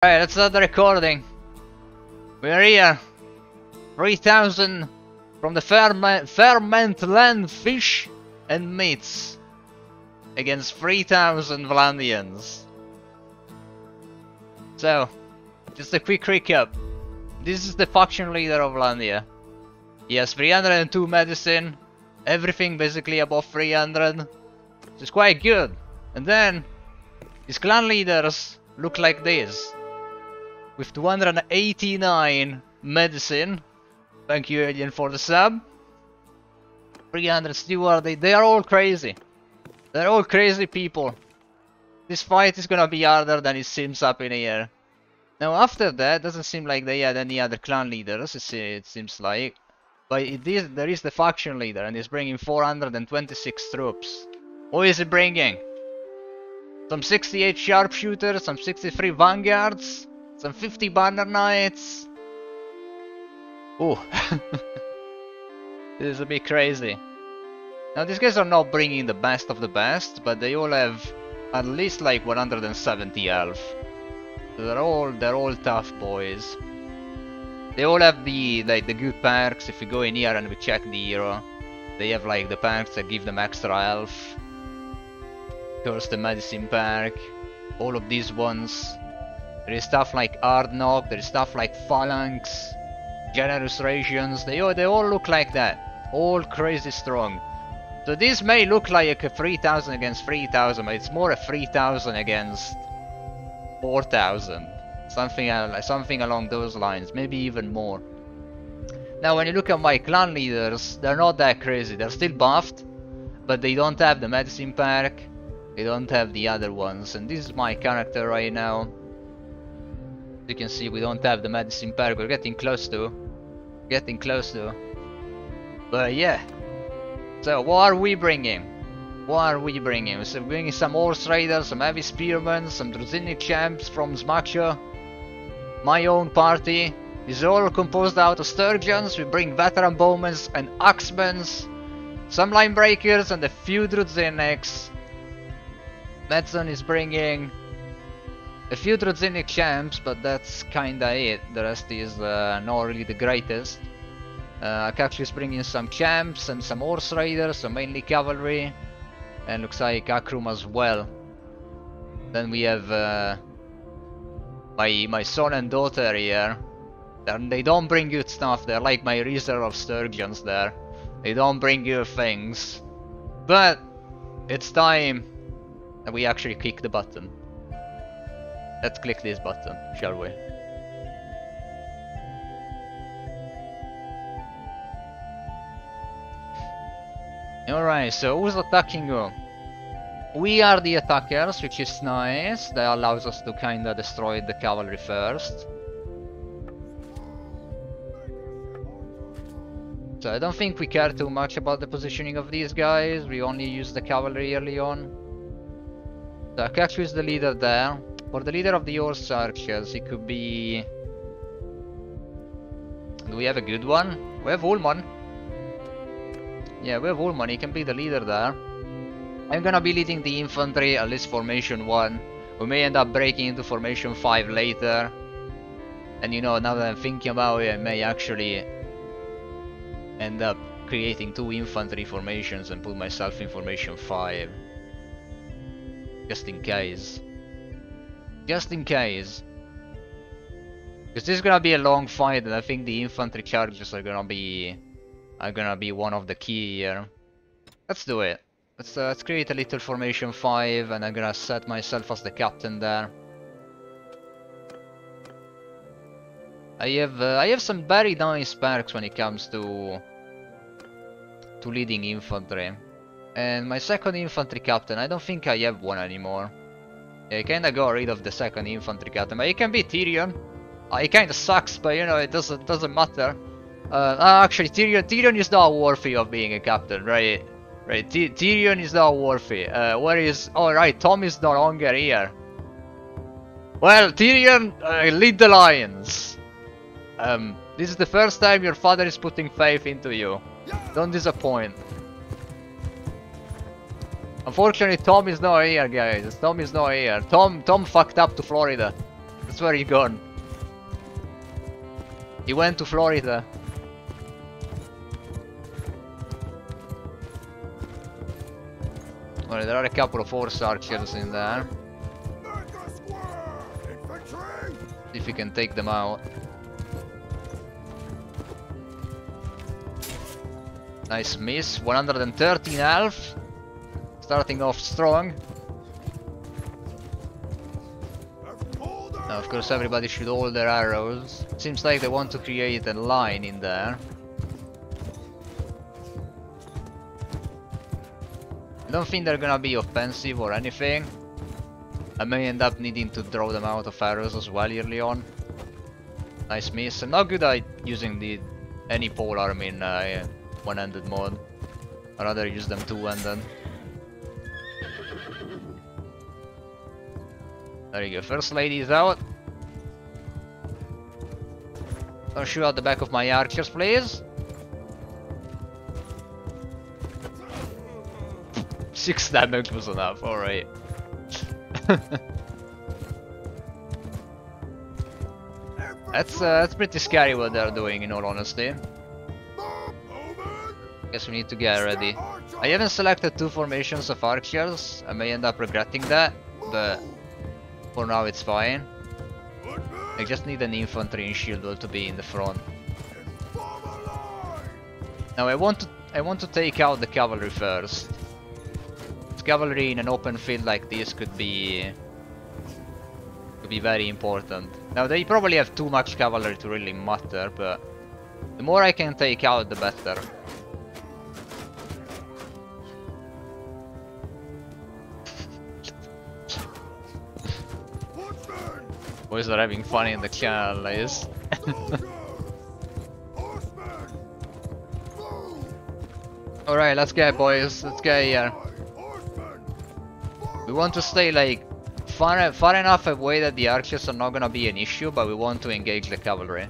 Alright, let's start the recording. We're here. 3,000 from the ferment land fish and meats against 3,000 Vlandians. So, just a quick recap. This is the faction leader of Vlandia. He has 302 medicine, everything basically above 300, which is quite good. And then, his clan leaders look like this. With 289 medicine. Thank you Alien for the sub. 300 steward, they are all crazy. They're all crazy people. This fight is gonna be harder than it seems up in here. Now after that, doesn't seem like they had any other clan leaders, it seems like. But there is the faction leader and he's bringing 426 troops. What is he bringing? Some 68 sharpshooters, some 63 vanguards. Some 50 banner knights. Ooh. This is a bit crazy. Now these guys are not bringing the best of the best, but they all have at least like 170 health. So they're all tough boys. They all have the good perks. If we go in here and we check the hero, they have like the perks that give them extra health. Of course the Medicine Perk. All of these ones. There is stuff like Hard Knock, there is stuff like Phalanx, Generous Rations, they all look like that. All crazy strong. So this may look like a 3,000 against 3,000, but it's more a 3,000 against 4,000. Something along those lines, maybe even more. Now when you look at my clan leaders, they're not that crazy. They're still buffed, but they don't have the Medicine Perk, they don't have the other ones. And this is my character right now. You can see we don't have the Medicine Perk, we're getting close to. But yeah. So what are we bringing? We're bringing some Horse Raiders, some Heavy Spearmen, some Druzinic Champs from Smaksha. My own party is all composed out of Sturgians. We bring Veteran Bowmen and Axemen. Some Line Breakers and a few Druzinics. Medson is bringing a few Druzinic Champs, but that's kinda it. The rest is not really the greatest. Akakshu is bringing some Champs and some Horse Raiders, some mainly Cavalry. And looks like Akrum as well. Then we have my son and daughter here. They don't bring good stuff, they're like my reserve of Sturgians there. They don't bring good things. But it's time that we actually kick the button. Let's click this button, shall we? Alright, so who's attacking who? We are the attackers, which is nice. That allows us to kinda destroy the cavalry first. So I don't think we care too much about the positioning of these guys. We only use the cavalry early on. So Akakshu is the leader there. For the leader of the Horse Archers, it could be... Do we have a good one? We have Ullman. Yeah, we have Ullman, he can be the leader there. I'm gonna be leading the infantry, at least formation 1. We may end up breaking into formation 5 later. And you know, now that I'm thinking about it, I may actually end up creating 2 infantry formations and put myself in formation 5. Just in case. Just in case. Because this is gonna be a long fight and I think the infantry charges are gonna be one of the key here. Let's do it. Let's create a little formation 5 and I'm gonna set myself as the captain there. I have some very nice perks when it comes to leading infantry. And my second infantry captain, I don't think I have one anymore. I kinda got rid of the second infantry captain, but it can be Tyrion. It kinda sucks, but you know, it doesn't matter. Actually, Tyrion is not worthy of being a captain, right? Right, Tyrion is not worthy. Where is... Oh right, Tom is no longer here. Well, Tyrion, lead the lions. This is the first time your father is putting faith into you. Don't disappoint. Unfortunately, Tom is not here, guys. Tom is not here. Tom fucked up to Florida. where he gone. He went to Florida. Well, there are a couple of horse archers in there. See if we can take them out. Nice miss. 113 health. Starting off strong. Now, of course, everybody should hold their arrows. Seems like they want to create a line in there. I don't think they're gonna be offensive or anything. I may end up needing to draw them out of arrows as well early on. Nice miss. I'm not good at using any pole arm in one-handed mode. I'd rather use them two-handed. There you go, first lady is out. Don't shoot out the back of my archers, please. 6 damage was enough, alright. That's pretty scary what they're doing, in all honesty. Guess we need to get ready. I haven't selected 2 formations of archers. I may end up regretting that, but for now it's fine. I just need an infantry and shield wall to be in the front. Now I want to take out the cavalry first. Cavalry in an open field like this could be very important. Now they probably have too much cavalry to really matter, but the more I can take out, the better. Boys are having fun in the channel, guys. Alright, let's get boys, let's get here. We want to stay like far enough away that the archers are not gonna be an issue, but we want to engage the cavalry.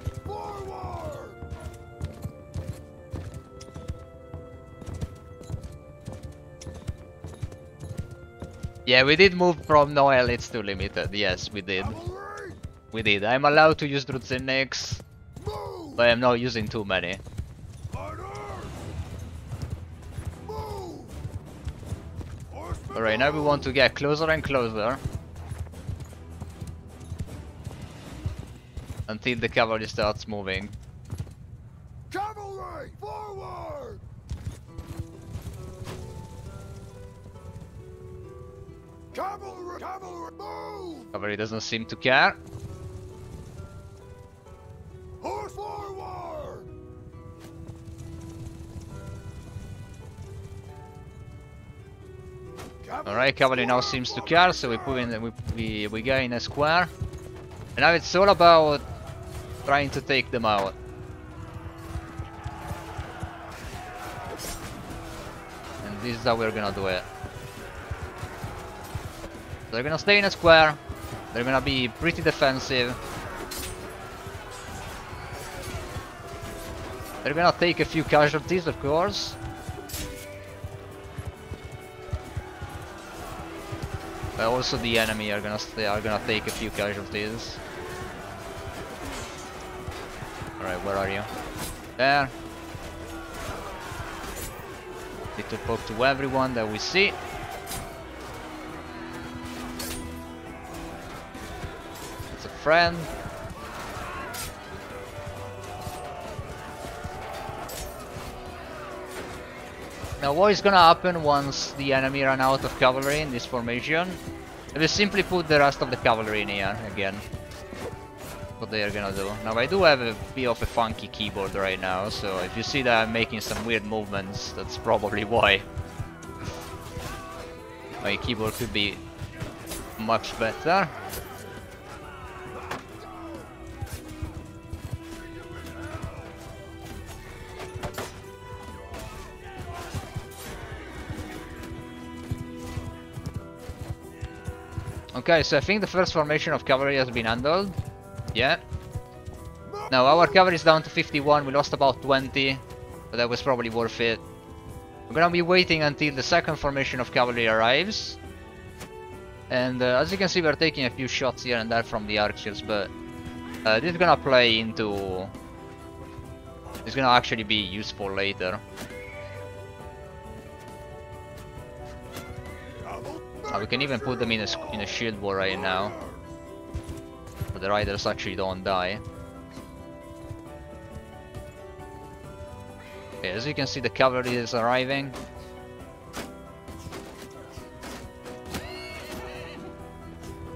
Yeah, we did move from no elites to limited. Yes, we did. We did. I'm allowed to use Druidniks, but I'm not using too many. Alright, now we want to get closer and closer until the cavalry starts moving. Cavalry, forward! Cavalry, cavalry, move! Cavalry doesn't seem to care. Horse forward! Alright, cavalry now seems to care, so we put in we get in a square. And now it's all about trying to take them out. And this is how we're gonna do it. They're gonna stay in a square. They're gonna be pretty defensive. They're gonna take a few casualties, of course. But also the enemy are gonna take a few casualties. Alright, where are you? There. Need to poke to everyone that we see. It's a friend. Now what is gonna happen once the enemy run out of cavalry in this formation? They will simply put the rest of the cavalry in here again. What they are gonna do. Now I do have a bit of a funky keyboard right now, so if you see that I'm making some weird movements, that's probably why. My keyboard could be much better. Okay, so I think the first formation of cavalry has been handled. Yeah. Now our cavalry is down to 51, we lost about 20, but that was probably worth it. We're gonna be waiting until the second formation of cavalry arrives. And as you can see, we're taking a few shots here and there from the archers, but this is gonna play into... It's gonna actually be useful later. We can even put them in a shield wall right now, but the riders actually don't die. Okay, as you can see, the cavalry is arriving.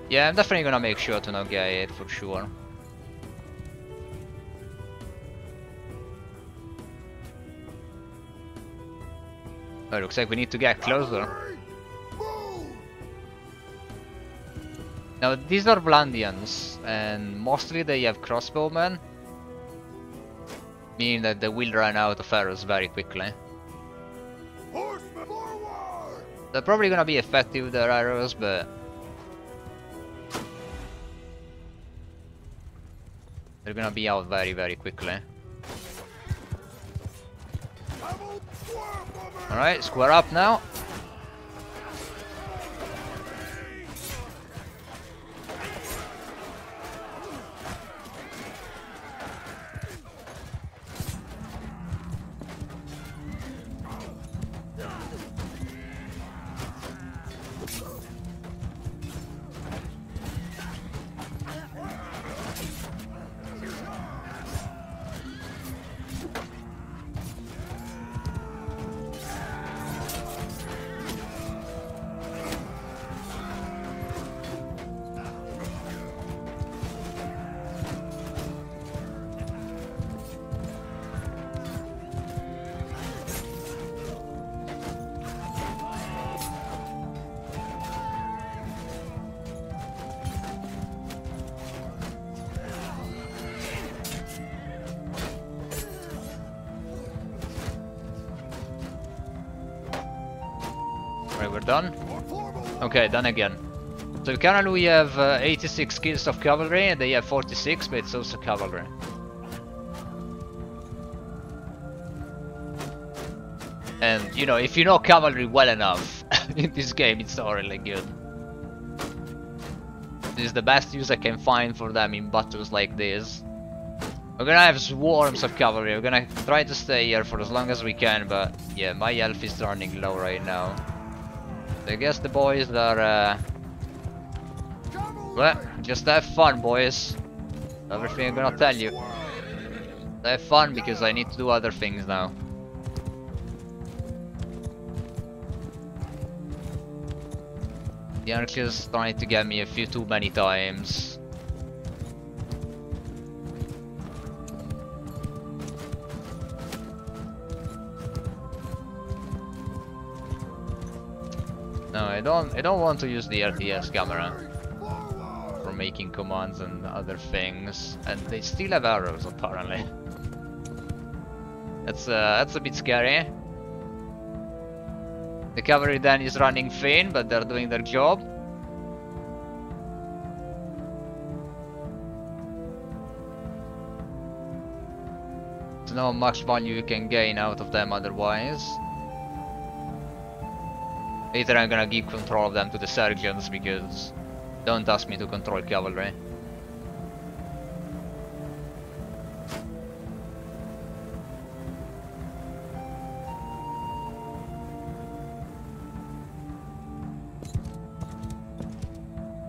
Yeah, I'm definitely gonna make sure to not get it for sure. Oh, looks like we need to get closer. Now, these are Vlandians, and mostly they have crossbowmen, meaning that they will run out of arrows very quickly. They're probably gonna be effective with their arrows, but they're gonna be out very, very quickly. Alright, square up now. We're done. Okay, done again. So currently we have 86 kills of cavalry, and they have 46, but it's also cavalry. And you know, if you know cavalry well enough in this game, it's not really good. This is the best use I can find for them in battles like this. We're gonna have swarms of cavalry. We're gonna try to stay here for as long as we can, but yeah, my health is running low right now. I guess the boys are, well, just have fun, boys. Everything I'm gonna tell you. Have fun, because I need to do other things now. The archers trying to get me a few too many times. No, I don't want to use the RTS camera for making commands and other things, and they still have arrows apparently. That's a bit scary. The cavalry then is running thin, but they're doing their job. There's not much value you can gain out of them otherwise. Later I'm gonna give control of them to the Sturgians, because don't ask me to control cavalry.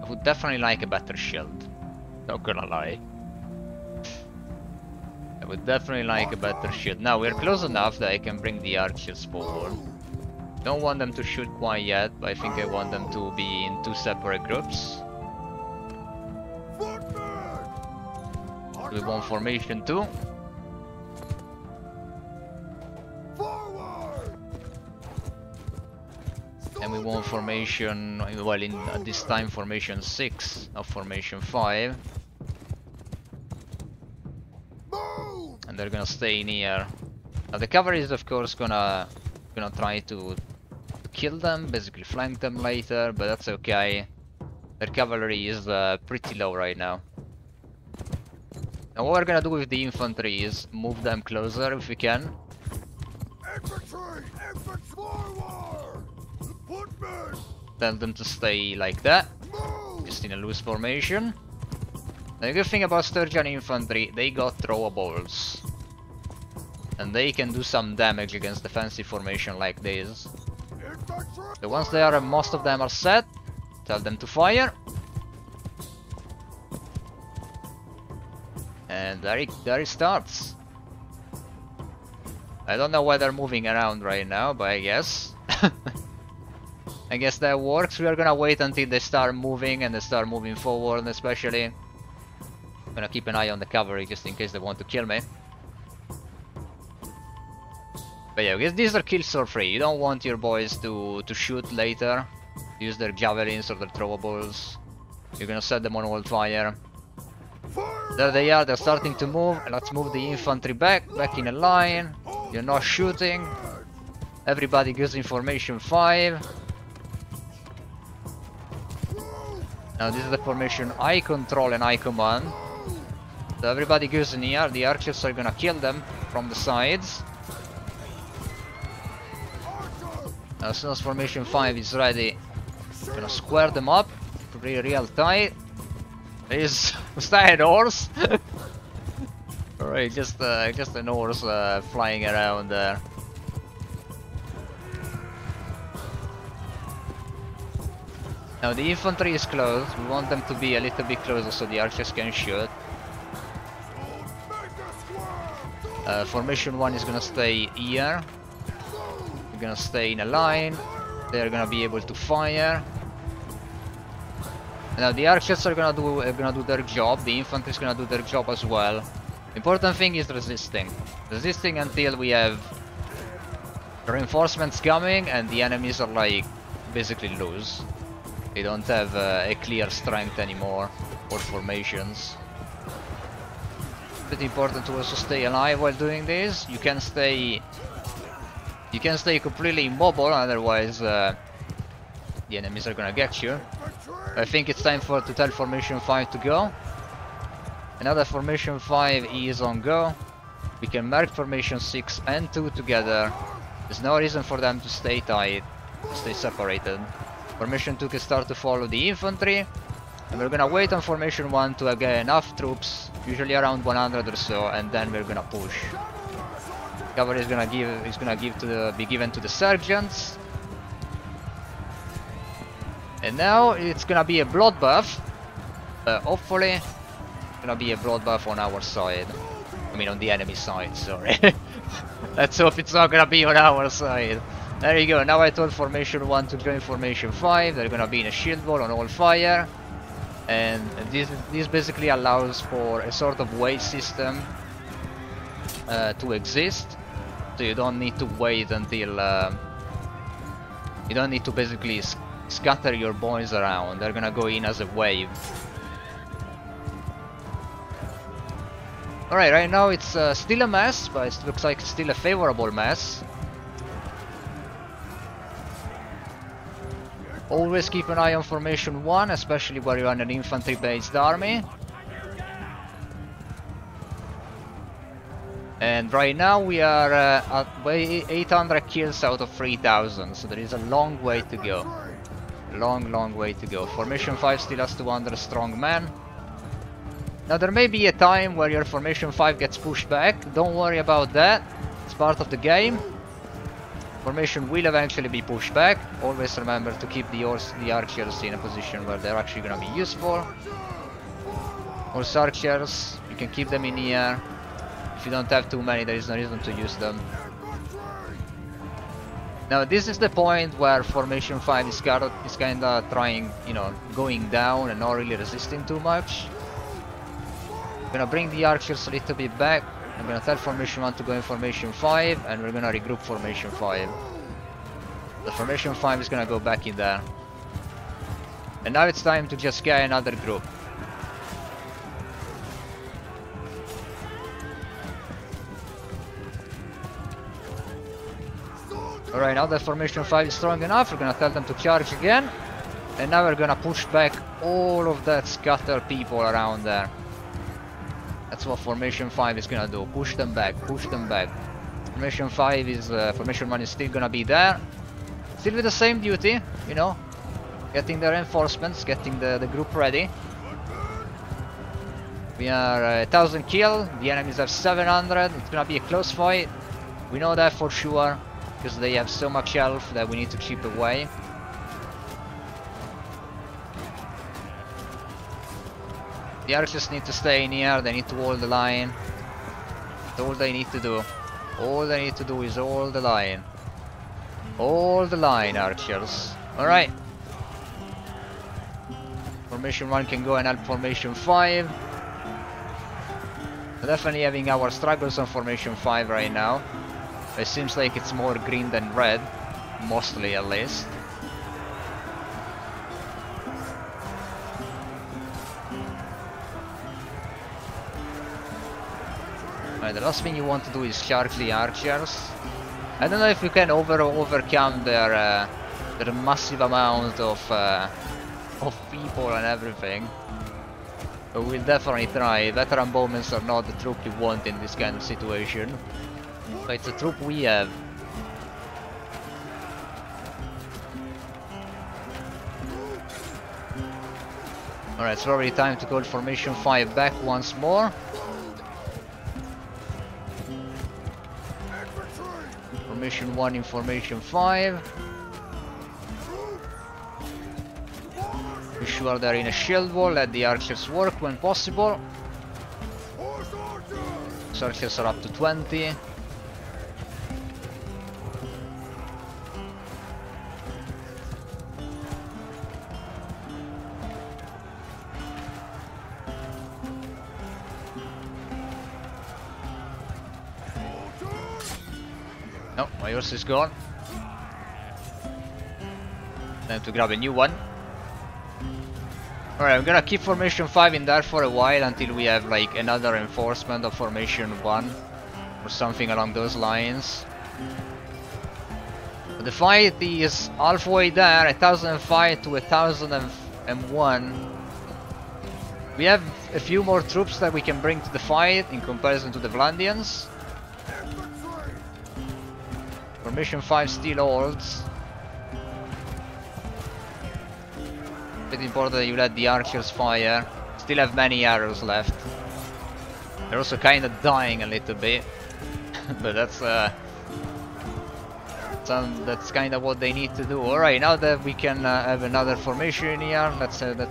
I would definitely like a better shield, not gonna lie. I would definitely like a better shield. Now we're close enough that I can bring the archers forward. Don't want them to shoot quite yet, but I think I want them to be in two separate groups. We want formation 2. And we want formation, well, at this time formation 6, not formation 5. And they're gonna stay in here. Now the cavalry is of course gonna try to kill them, basically flank them later, but that's okay. Their cavalry is pretty low right now. Now what we're gonna do with the infantry is move them closer if we can. Tell them to stay like that, just in a loose formation. The good thing about Sturgian infantry, they got throwables. And they can do some damage against defensive formation like this. So once they are, most of them are set, tell them to fire. And there it starts. I don't know why they're moving around right now, but I guess. I guess that works. We are gonna wait until they start moving and they start moving forward, especially. I'm gonna keep an eye on the cavalry just in case they want to kill me. But yeah, I guess these are kills for free. You don't want your boys to shoot later, use their javelins or their throwables. You're gonna set them on wildfire. There they are, they're starting to move. Let's move the infantry back in a line. You're not shooting. Everybody goes in formation 5. Now this is the formation I control and I command. So everybody goes in here, the archers are gonna kill them from the sides. Now, as soon as formation 5 is ready, I'm gonna square them up real tight. Was that an horse? Alright, just an horse flying around there. Now the infantry is close, we want them to be a little bit closer so the archers can shoot. Formation 1 is gonna stay here. We're gonna stay in a line. They're gonna be able to fire. Now the archers are gonna do their job. The infantry is gonna do their job as well. Important thing is resisting. Resisting until we have reinforcements coming and the enemies are like basically loose. They don't have a clear strength anymore or formations. Pretty important to also stay alive while doing this. You can stay completely immobile, otherwise the enemies are gonna get you. I think it's time to tell formation 5 to go. Another formation 5 is on go. We can merge formation 6 and 2 together. There's no reason for them to stay tight, to stay separated. Formation 2 can start to follow the infantry. And we're gonna wait on formation 1 to get enough troops, usually around 100 or so, and then we're gonna push. Cavalry is gonna be given to the sergeants. And now it's gonna be a bloodbath. Hopefully, it's gonna be a bloodbath on our side. I mean, on the enemy side, sorry. Let's hope it's not gonna be on our side. There you go, now I told formation 1 to join formation 5. They're gonna be in a shield wall on all fire. And this basically allows for a sort of wave system to exist. So you don't need to wait until you don't need to basically scatter your boys around. They're gonna go in as a wave. Alright, right now it's still a mess, but it looks like it's still a favorable mess. Always keep an eye on formation 1, especially where you're on an infantry based army. And right now we are at 800 kills out of 3000, so there is a long way to go. Long way to go. Formation 5 still has 200 strong men. Now there may be a time where your formation 5 gets pushed back. Don't worry about that, it's part of the game. Formation will eventually be pushed back. Always remember to keep the archers in a position where they're actually going to be useful. Horse archers, you can keep them in here. If you don't have too many, there is no reason to use them. Now this is the point where formation 5 is kinda trying, going down and not really resisting too much. I'm gonna bring the archers a little bit back. I'm gonna tell formation 1 to go in formation 5 and we're gonna regroup formation 5. The formation 5 is gonna go back in there. And now it's time to just get another group. Alright, now that formation 5 is strong enough, we're gonna tell them to charge again. And now we're gonna push back all of that scattered people around there. That's what formation 5 is gonna do. Push them back, push them back. Formation 5 is, formation 1 is still gonna be there. Still with the same duty, Getting the reinforcements, getting the group ready. We are 1000 kill, the enemies have 700, it's gonna be a close fight. We know that for sure, because they have so much health that we need to chip away. The archers need to stay in here, they need to hold the line. That's all they need to do. All they need to do is hold the line. Hold the line, archers. Alright. Formation 1 can go and help Formation 5. We're definitely having our struggles on Formation 5 right now. It seems like it's more green than red. Mostly at least. The last thing you want to do is charge the archers. I don't know if you can overcome their massive amount of people and everything, but we'll definitely try. Veteran bowmen are not the troop you want in this kind of situation, but it's a troop we have. Alright, it's already time to call Formation 5 back once more. Formation 1 in Formation 5. Be sure they're in a shield wall, let the archers work when possible. So archers are up to 20. No, my horse is gone. Time to grab a new one. Alright, I'm gonna keep Formation 5 in there for a while until we have like another reinforcement of Formation 1 or something along those lines. But the fight is halfway there, 1005 to 1001. We have a few more troops that we can bring to the fight in comparison to the Vlandians. Formation 5 still holds. Pretty important that you let the archers fire. Still have many arrows left. They're also kind of dying a little bit, but that's kind of what they need to do. Alright, now that we can have another formation here, let's say that,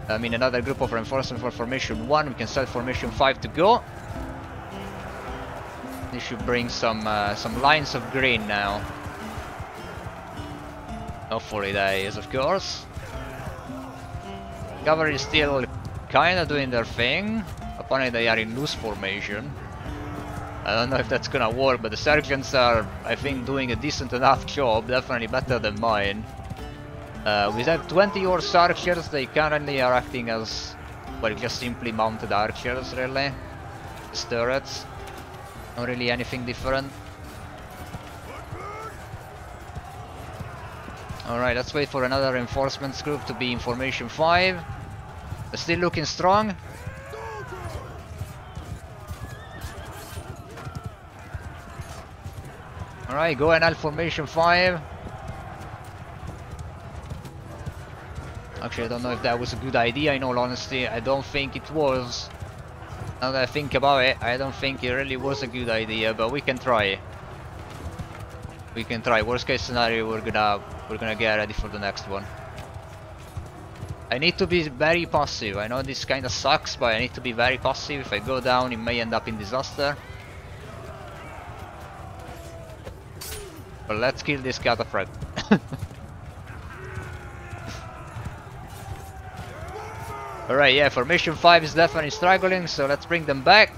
I mean another group of reinforcement for Formation 1, we can set Formation 5 to go. This should bring some lines of green now. Hopefully that is, of course. Cavalry is still kinda doing their thing. Apparently they are in loose formation. I don't know if that's gonna work, but the sergeants are, I think, doing a decent enough job, definitely better than mine. We have 20 horse archers, they currently are acting as, well, just simply mounted archers, really. Just turrets. Not really anything different. Alright, let's wait for another reinforcements group to be in Formation 5. They're still looking strong. Alright, go and help Formation 5. Actually, I don't know if that was a good idea, in all honesty. I don't think it was. Now that I think about it, I don't think it really was a good idea, but we can try. We can try. Worst case scenario, we're gonna get ready for the next one. I need to be very passive. I know this kinda sucks, but I need to be very passive. If I go down, it may end up in disaster. But let's kill this cataphract. Alright, yeah, Formation 5 is definitely struggling, so let's bring them back.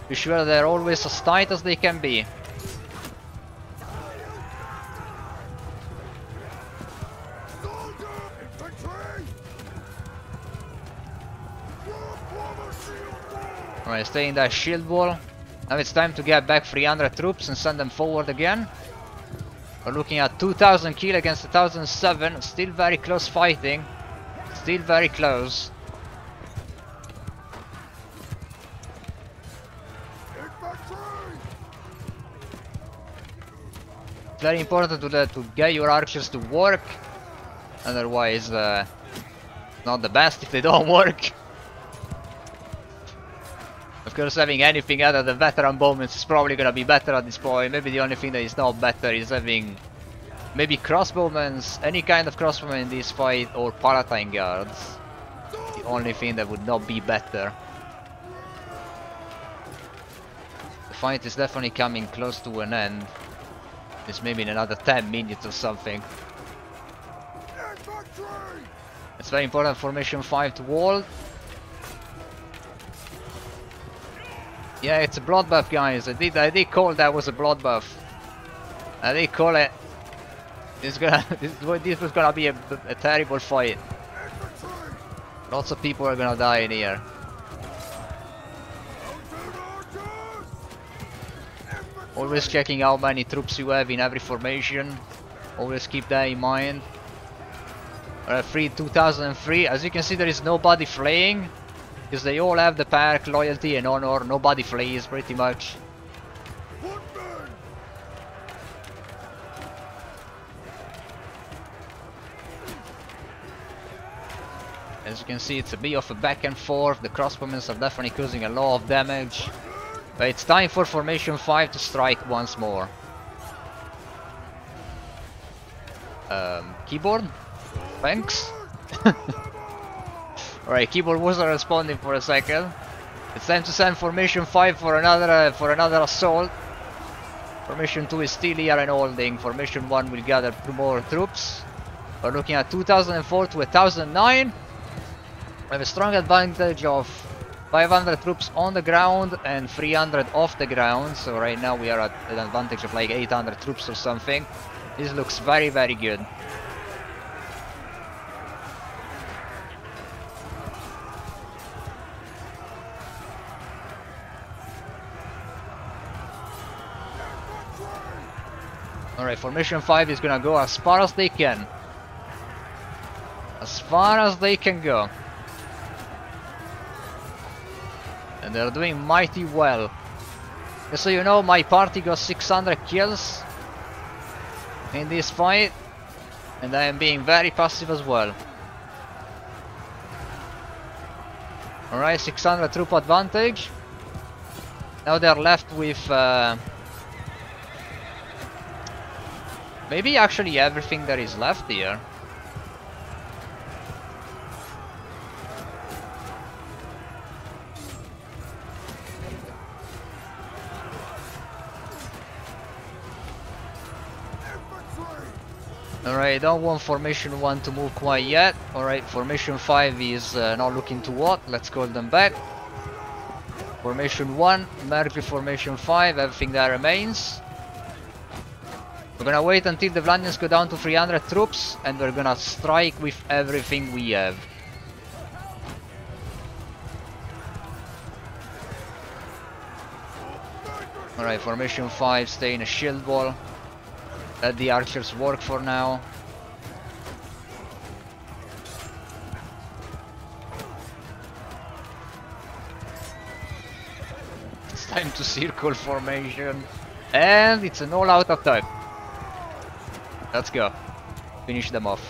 Be sure they're always as tight as they can be. Alright, stay in that shield wall. Now it's time to get back 300 troops and send them forward again. We're looking at 2000 kill against 1007. Still very close fighting. Still very close. It's very important to get your archers to work. Otherwise, not the best if they don't work. Of course, having anything other than veteran bowmen is probably gonna be better at this point. Maybe the only thing that is not better is having maybe crossbowmen, any kind of crossbowmen in this fight, or palatine guards. The only thing that would not be better. The fight is definitely coming close to an end. It's maybe in another 10 minutes or something. It's very important formation 5 to wall. Yeah, it's a bloodbath, guys. I did call that was a bloodbath. I did call it. This was gonna be a terrible fight. Lots of people are gonna die in here. Always checking how many troops you have in every formation. Always keep that in mind. Free 2003. As you can see, there is nobody fleeing. Because they all have the perk, loyalty and honor. Nobody flees pretty much. As you can see, it's a bit of a back and forth. The crossbowmen are definitely causing a lot of damage. But it's time for formation 5 to strike once more. Keyboard? Thanks? Alright, keyboard wasn't responding for a second. It's time to send formation 5 for another assault. Formation 2 is still here and holding. Formation 1 will gather 2 more troops. We're looking at 2004 to 1009. We have a strong advantage of 500 troops on the ground and 300 off the ground. So right now we are at an advantage of like 800 troops or something. This looks very, very good. Alright, formation 5 is gonna go as far as they can. As far as they can go. And they're doing mighty well. Just so you know, my party got 600 kills in this fight. And I am being very passive as well. Alright, 600 troop advantage. Now they're left with maybe actually everything that is left here. Alright, don't want formation 1 to move quite yet. Alright, formation 5 is not looking too hot. Let's call them back. Formation 1, merge with formation 5, everything that remains. We're gonna wait until the Vlandians go down to 300 troops and we're gonna strike with everything we have. Alright, formation 5, stay in a shield wall. Let the archers work for now. It's time to circle formation. And it's an all-out attack. Let's go. Finish them off.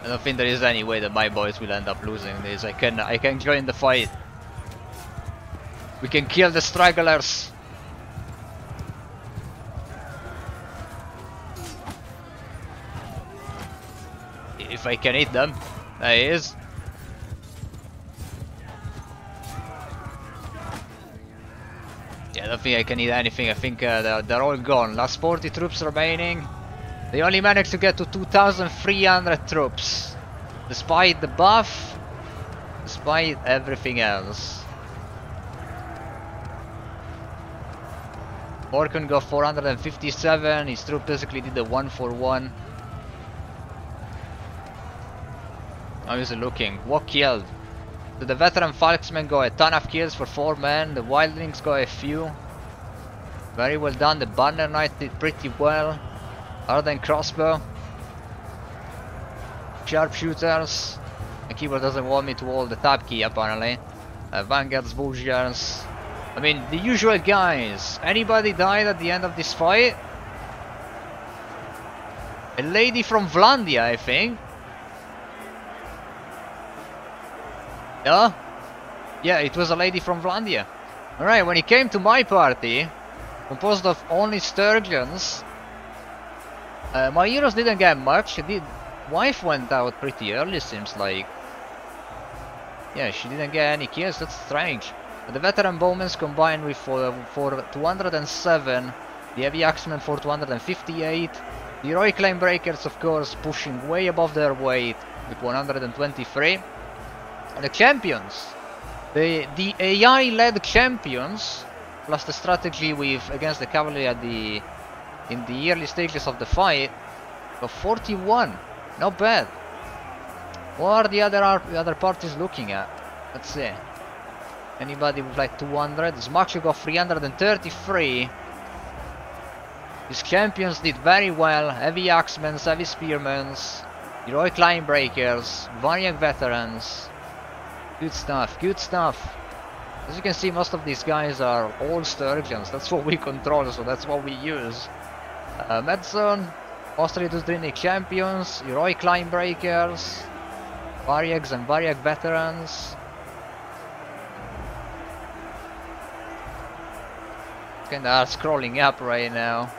I don't think there is any way that my boys will end up losing this. I can join the fight. We can kill the stragglers. If I can hit them. There he is. Yeah, I don't think I can hit anything. I think they're all gone. Last 40 troops remaining. They only managed to get to 2,300 troops. Despite the buff. Despite everything else. Orkun got 457, his troop basically did the 1-for-1. How is it looking? What killed? So the veteran Falksmen got a ton of kills for 4 men, the Wildlings got a few. Very well done, the Banner Knight did pretty well. Other than crossbow. Sharpshooters. The keyboard doesn't want me to hold the tab key apparently. Vanguards, Vultures. I mean, the usual guys. Anybody died at the end of this fight? A lady from Vlandia, I think. Yeah? Yeah, it was a lady from Vlandia. Alright, when it came to my party, composed of only Sturgians, my heroes didn't get much. Wife went out pretty early, seems like. Yeah, she didn't get any kills, that's strange. The veteran bowmen combined with for 207, the heavy axemen for 258, the heroic line breakers of course pushing way above their weight with 123. And the champions, the AI led champions, plus the strategy with against the cavalry at in the early stages of the fight, got 41. Not bad. What are the other parties looking at? Let's see. Anybody with like 200? Smakshu got 333. These champions did very well. Heavy axemen, heavy spearmen, heroic line breakers, variant veterans. Good stuff, good stuff. As you can see, most of these guys are all Sturgians. That's what we control, so that's what we use. Medicine, mostly Drinic champions, heroic line breakers, Variags and Variag veterans. Kinda are scrolling up right now.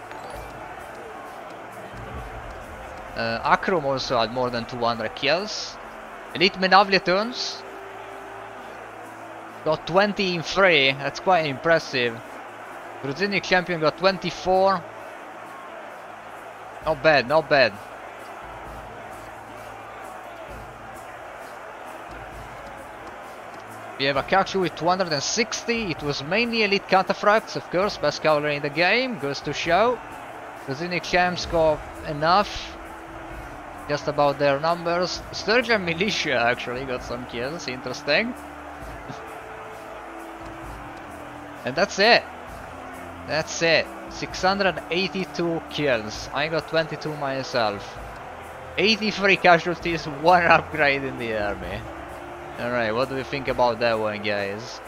Akrom also had more than 200 kills. Elite Menavletons got 20 in 3, that's quite impressive. Druzinic champion got 24. Not bad, not bad. We have a Kakshu with 260, it was mainly elite cataphracts, of course, best cavalry in the game, goes to show. Druzinic champs got enough, just about their numbers. Sturgian militia actually got some kills, interesting. And that's it. That's it. 682 kills. I got 22 myself. 83 casualties, 1 upgrade in the army. Alright, what do we think about that one, guys?